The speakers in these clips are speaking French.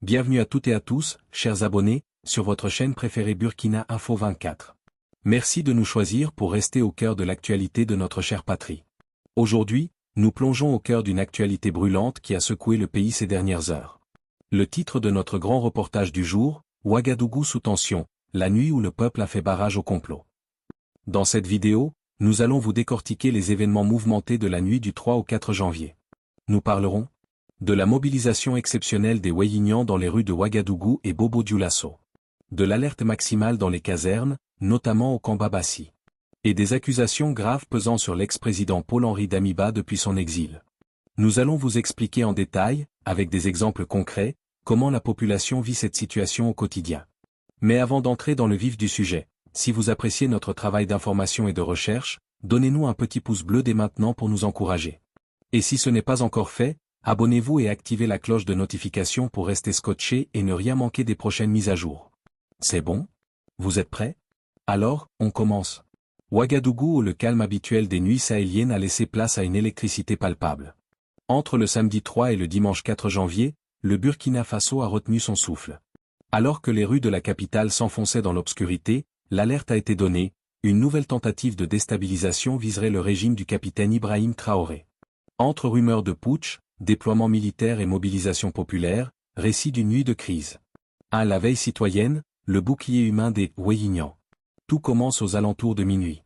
Bienvenue à toutes et à tous, chers abonnés, sur votre chaîne préférée Burkina Info 24. Merci de nous choisir pour rester au cœur de l'actualité de notre chère patrie. Aujourd'hui, nous plongeons au cœur d'une actualité brûlante qui a secoué le pays ces dernières heures. Le titre de notre grand reportage du jour, Ouagadougou sous tension, la nuit où le peuple a fait barrage au complot. Dans cette vidéo, nous allons vous décortiquer les événements mouvementés de la nuit du 3 au 4 janvier. Nous parlerons de la mobilisation exceptionnelle des Wéyignans dans les rues de Ouagadougou et Bobo-Dioulasso, de l'alerte maximale dans les casernes, notamment au camp Babassi, et des accusations graves pesant sur l'ex-président Paul-Henri Damiba depuis son exil. Nous allons vous expliquer en détail, avec des exemples concrets, comment la population vit cette situation au quotidien. Mais avant d'entrer dans le vif du sujet, si vous appréciez notre travail d'information et de recherche, donnez-nous un petit pouce bleu dès maintenant pour nous encourager. Et si ce n'est pas encore fait, abonnez-vous et activez la cloche de notification pour rester scotché et ne rien manquer des prochaines mises à jour. C'est bon? Vous êtes prêts? Alors, on commence. Ouagadougou où le calme habituel des nuits sahéliennes a laissé place à une électricité palpable. Entre le samedi 3 et le dimanche 4 janvier, le Burkina Faso a retenu son souffle. Alors que les rues de la capitale s'enfonçaient dans l'obscurité, l'alerte a été donnée, une nouvelle tentative de déstabilisation viserait le régime du capitaine Ibrahim Traoré. Entre rumeurs de putsch, déploiement militaire et mobilisation populaire, récit d'une nuit de crise. La veille citoyenne, le bouclier humain des Wéyignans. Tout commence aux alentours de minuit.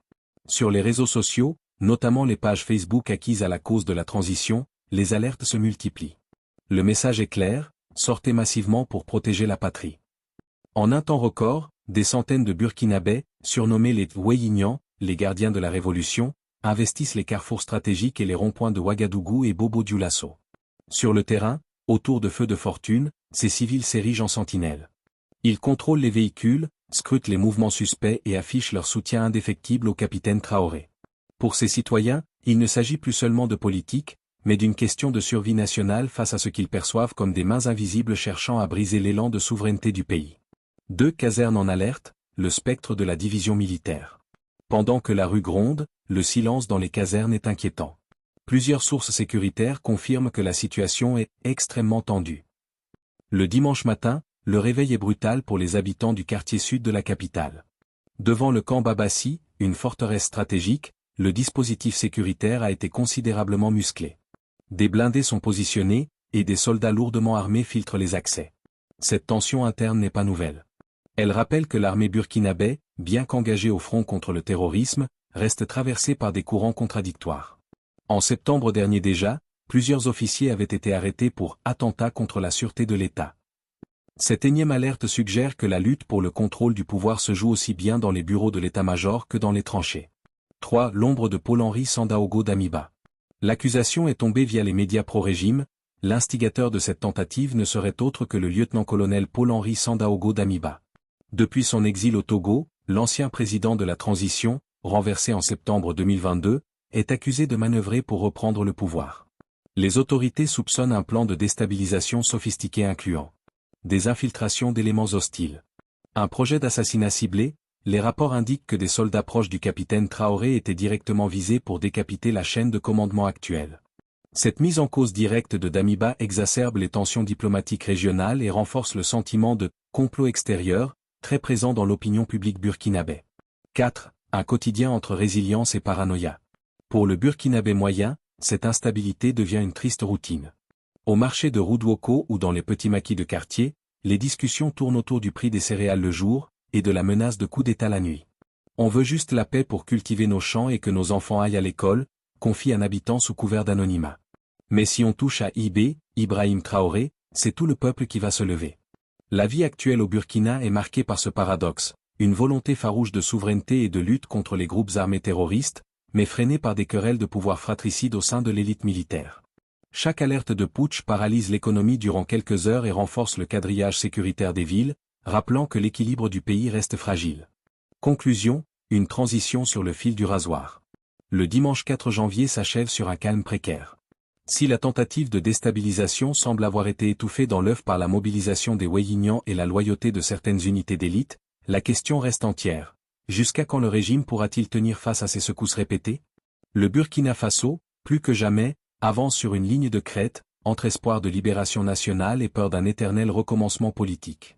Sur les réseaux sociaux, notamment les pages Facebook acquises à la cause de la transition, les alertes se multiplient. Le message est clair, sortez massivement pour protéger la patrie. En un temps record, des centaines de Burkinabés, surnommés les Wéyignans, les gardiens de la révolution, investissent les carrefours stratégiques et les ronds-points de Ouagadougou et Bobo-Dioulasso. Sur le terrain, autour de feux de fortune, ces civils s'érigent en sentinelles. Ils contrôlent les véhicules, scrutent les mouvements suspects et affichent leur soutien indéfectible au capitaine Traoré. Pour ces citoyens, il ne s'agit plus seulement de politique, mais d'une question de survie nationale face à ce qu'ils perçoivent comme des mains invisibles cherchant à briser l'élan de souveraineté du pays. 2 casernes en alerte, le spectre de la division militaire. Pendant que la rue gronde, le silence dans les casernes est inquiétant. Plusieurs sources sécuritaires confirment que la situation est extrêmement tendue. Le dimanche matin, le réveil est brutal pour les habitants du quartier sud de la capitale. Devant le camp Babassi, une forteresse stratégique, le dispositif sécuritaire a été considérablement musclé. Des blindés sont positionnés, et des soldats lourdement armés filtrent les accès. Cette tension interne n'est pas nouvelle. Elle rappelle que l'armée burkinabé, bien qu'engagée au front contre le terrorisme, reste traversée par des courants contradictoires. En septembre dernier déjà, plusieurs officiers avaient été arrêtés pour attentat contre la sûreté de l'État. Cette énième alerte suggère que la lutte pour le contrôle du pouvoir se joue aussi bien dans les bureaux de l'état-major que dans les tranchées. 3. L'ombre de Paul-Henri Sandaogo Damiba. L'accusation est tombée via les médias pro-régime, l'instigateur de cette tentative ne serait autre que le lieutenant-colonel Paul-Henri Sandaogo Damiba. Depuis son exil au Togo, l'ancien président de la transition, renversé en septembre 2022, est accusé de manœuvrer pour reprendre le pouvoir. Les autorités soupçonnent un plan de déstabilisation sophistiqué incluant des infiltrations d'éléments hostiles, un projet d'assassinat ciblé. Les rapports indiquent que des soldats proches du capitaine Traoré étaient directement visés pour décapiter la chaîne de commandement actuelle. Cette mise en cause directe de Damiba exacerbe les tensions diplomatiques régionales et renforce le sentiment de complot extérieur, très présent dans l'opinion publique burkinabé. 4. Un quotidien entre résilience et paranoïa. Pour le Burkinabé moyen, cette instabilité devient une triste routine. Au marché de Roudwoko ou dans les petits maquis de quartier, les discussions tournent autour du prix des céréales le jour, et de la menace de coup d'État la nuit. On veut juste la paix pour cultiver nos champs et que nos enfants aillent à l'école, confie un habitant sous couvert d'anonymat. Mais si on touche à Ibrahim Traoré, c'est tout le peuple qui va se lever. La vie actuelle au Burkina est marquée par ce paradoxe, une volonté farouche de souveraineté et de lutte contre les groupes armés terroristes, mais freinée par des querelles de pouvoir fratricide au sein de l'élite militaire. Chaque alerte de putsch paralyse l'économie durant quelques heures et renforce le quadrillage sécuritaire des villes, rappelant que l'équilibre du pays reste fragile. Conclusion, une transition sur le fil du rasoir. Le dimanche 4 janvier s'achève sur un calme précaire. Si la tentative de déstabilisation semble avoir été étouffée dans l'œuf par la mobilisation des Wéyignans et la loyauté de certaines unités d'élite, la question reste entière. Jusqu'à quand le régime pourra-t-il tenir face à ces secousses répétées? Le Burkina Faso, plus que jamais, avance sur une ligne de crête, entre espoir de libération nationale et peur d'un éternel recommencement politique.